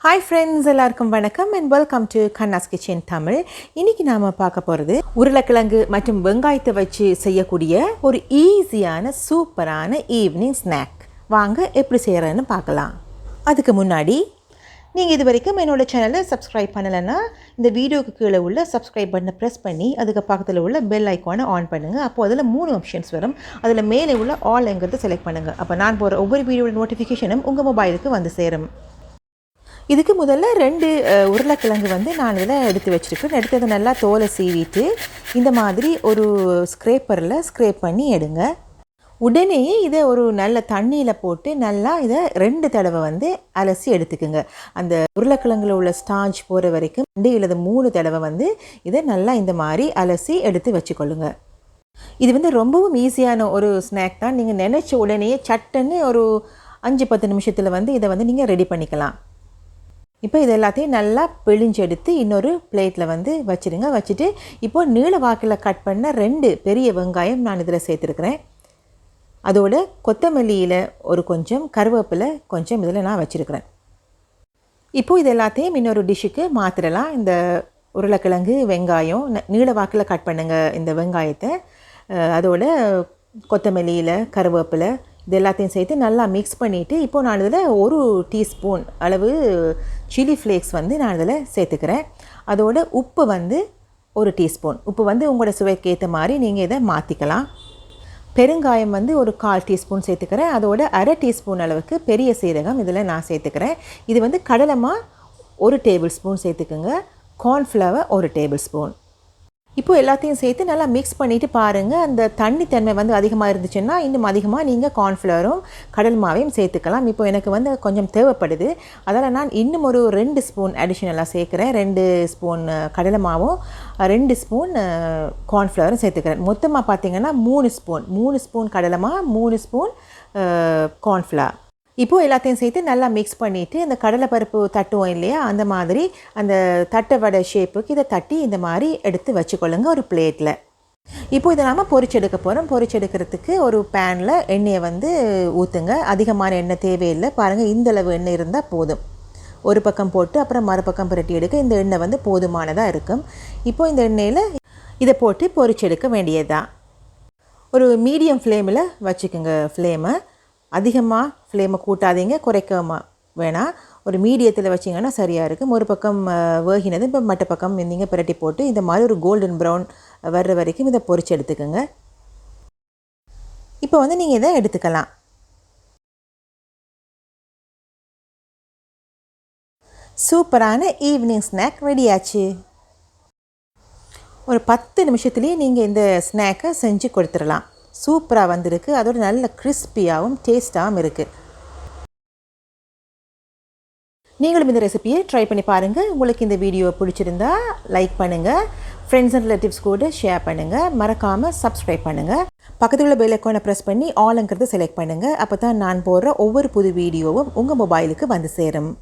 Hi friends, எல்லாருக்கும் வணக்கம் and welcome to Kanna's Kitchen Tamil. இன்னைக்கு நாம பார்க்க போறது உருளைக்கிழங்கு மற்றும் வெங்காயத்தை வச்சு செய்யக்கூடிய ஒரு ஈஸியான சூப்பரான ஈவினிங் ஸ்நாக். வாங்க எப்படி செய்யறதுன்னு பார்க்கலாம். அதுக்கு முன்னாடி நீங்கள் இது வரைக்கும் என்னோட சேனலை சப்ஸ்கிரைப் பண்ணலைன்னா இந்த வீடியோக்கு கீழே உள்ள சப்ஸ்கிரைப் பட்டனை ப்ரெஸ் பண்ணி அதுக்கு பக்கத்தில் உள்ள பெல் ஐக்கானை ஆன் பண்ணுங்கள். அப்போது அதில் 3 ஆப்ஷன்ஸ் வரும். அதில் மேலே உள்ள ஆல்ங்கிறத செலக்ட் பண்ணுங்கள். அப்போ நான் போகிற ஒவ்வொரு வீடியோட நோட்டிஃபிகேஷனும் உங்கள் மொபைலுக்கு வந்து சேரும். இதுக்கு முதல்ல 2 உருளைக்கிழங்கு நான் இதில் எடுத்து வச்சுருக்கேன். எடுத்ததை நல்லா தோலை சீவிட்டு இந்த மாதிரி ஒரு ஸ்க்ரேப்பரில் ஸ்க்ரேப் பண்ணி எடுங்க. உடனேயே இதை ஒரு நல்ல தண்ணியில் போட்டு நல்லா இதை 2 தடவை அலசி எடுத்துக்குங்க. அந்த உருளைக்கிழங்குல உள்ள ஸ்டார்ச் போகிற வரைக்கும் 2 இல்லது 3 தடவை இதை நல்லா இந்த மாதிரி அலசி எடுத்து வச்சுக்கொள்ளுங்க. இது ரொம்பவும் ஈஸியான ஒரு ஸ்நாக் தான். நீங்கள் நினச்ச உடனேயே சட்டுன்னு ஒரு 5-10 நிமிஷத்தில் இதை நீங்கள் ரெடி பண்ணிக்கலாம். இப்போ இது எல்லாத்தையும் நல்லா பிழிஞ்செடுத்து இன்னொரு பிளேட்டில் வச்சுருங்க. வச்சுட்டு இப்போது நீள வாக்கில் கட் பண்ண 2 பெரிய வெங்காயம் நான் இதில் சேர்த்துருக்குறேன். அதோட கொத்தமல்லியில் ஒரு கொஞ்சம், கருவேப்பிலை கொஞ்சம் இதில் நான் வச்சுருக்கிறேன். இப்போது இது எல்லாத்தையும் இன்னொரு டிஷ்ஷுக்கு மாற்றிடலாம். இந்த உருளைக்கிழங்கு வெங்காயம் நீள வாக்கில் கட் பண்ணுங்க இந்த வெங்காயத்தை. அதோட கொத்தமல்லியில் கருவேப்பிலை இது எல்லாத்தையும் சேர்த்து நல்லா மிக்ஸ் பண்ணிவிட்டு இப்போது நான் இதில் 1 டீஸ்பூன் அளவு சில்லி ஃப்ளேக்ஸ் நான் இதில் சேர்த்துக்கிறேன். அதோட உப்பு 1 டீஸ்பூன். உப்பு உங்களோட சுவைக்கு ஏற்ற மாதிரி நீங்கள் இதை மாற்றிக்கலாம். பெருங்காயம் ஒரு 1/4 டீஸ்பூன் சேர்த்துக்கிறேன். அதோட 1/2 டீஸ்பூன் அளவுக்கு பெரிய சீரகம் இதில் நான் சேர்த்துக்கிறேன். இது கடலைமா 1 டேபிள் ஸ்பூன் சேர்த்துக்குங்க. Cornflour 1 table spoon. இப்போது எல்லாத்தையும் சேர்த்து நல்லா மிக்ஸ் பண்ணிவிட்டு பாருங்கள். அந்த தண்ணித்தன்மை அதிகமாக இருந்துச்சுன்னா இன்னும் அதிகமாக நீங்கள் கார்ன்ஃப்ளவரும் கடல் மாவையும் சேர்த்துக்கலாம். இப்போ எனக்கு கொஞ்சம் தேவைப்படுது. அதனால் நான் இன்னும் ஒரு 2 ஸ்பூன் அடிஷ்னலாக சேர்க்குறேன். 2 ஸ்பூன் கடலை மாவும் 2 ஸ்பூன் கார்ன்ஃப்ளவரும் சேர்த்துக்கிறேன். மொத்தமாக பார்த்திங்கன்னா 3 ஸ்பூன் கடலை மாவு, 3 ஸ்பூன் கார்ன்ஃப்ளவர். இப்போது எல்லாத்தையும் சேர்த்து நல்லா மிக்ஸ் பண்ணிவிட்டு இந்த கடலைப்பருப்பு தட்டுவோம் இல்லையா, அந்த மாதிரி அந்த தட்டை வடை ஷேப்புக்கு இதை தட்டி இந்த மாதிரி எடுத்து வச்சுக்கொள்ளுங்க ஒரு பிளேட்டில். இப்போது இதை நாம் பொரிச்செடுக்க போகிறோம். பொரிச்செடுக்கிறதுக்கு ஒரு பேனில் எண்ணெயை ஊற்றுங்க. அதிகமான எண்ணெய் தேவையில்லை. பாருங்கள், இந்தளவு எண்ணெய் இருந்தால் போதும். ஒரு பக்கம் போட்டு அப்புறம் மறுபக்கம் புரட்டி எடுக்க இந்த எண்ணெய் போதுமானதாக இருக்கும். இப்போது இந்த எண்ணெயில் இதை போட்டு பொரிச்செடுக்க வேண்டியதுதான். ஒரு மீடியம் ஃப்ளேமில் வச்சுக்கோங்க ஃப்ளேமை. அதிகமாக ஃப்ளேமை கூட்டாதீங்க, குறைக்க வேணாம். ஒரு மீடியத்தில் வச்சிங்கன்னா சரியாக இருக்கும். ஒரு பக்கம் வேகினது இப்போ மற்ற பக்கம் நீங்கள் புரட்டி போட்டு இந்த மாதிரி ஒரு கோல்டன் ப்ரௌன் வர்ற வரைக்கும் இதை பொரிச்சு எடுத்துக்கோங்க. இப்போ நீங்கள் இதை எடுத்துக்கலாம். சூப்பரான ஈவினிங் ஸ்நாக் ரெடி ஆச்சு. ஒரு 10 நிமிஷத்துலேயே நீங்கள் இந்த ஸ்நாக்கை செஞ்சு கொடுத்துடலாம். சூப்பராக வந்திருக்கு. அதோட நல்ல கிறிஸ்பியாகவும் டேஸ்ட்டாகவும் இருக்குது. நீங்களும் இந்த ரெசிபியை ட்ரை பண்ணி பாருங்கள். உங்களுக்கு இந்த வீடியோ பிடிச்சிருந்தா லைக் பண்ணுங்கள், ஃப்ரெண்ட்ஸ் அண்ட் ரிலேட்டிவ்ஸ் கூட ஷேர் பண்ணுங்கள், மறக்காமல் சப்ஸ்கிரைப் பண்ணுங்கள். பக்கத்தில் உள்ள பெல் ஐக்கானை ப்ரெஸ் பண்ணி ஆல்ங்கிறத செலக்ட் பண்ணுங்கள். அப்போ தான் நான் போடுற ஒவ்வொரு புது வீடியோவும் உங்கள் மொபைலுக்கு சேரும்.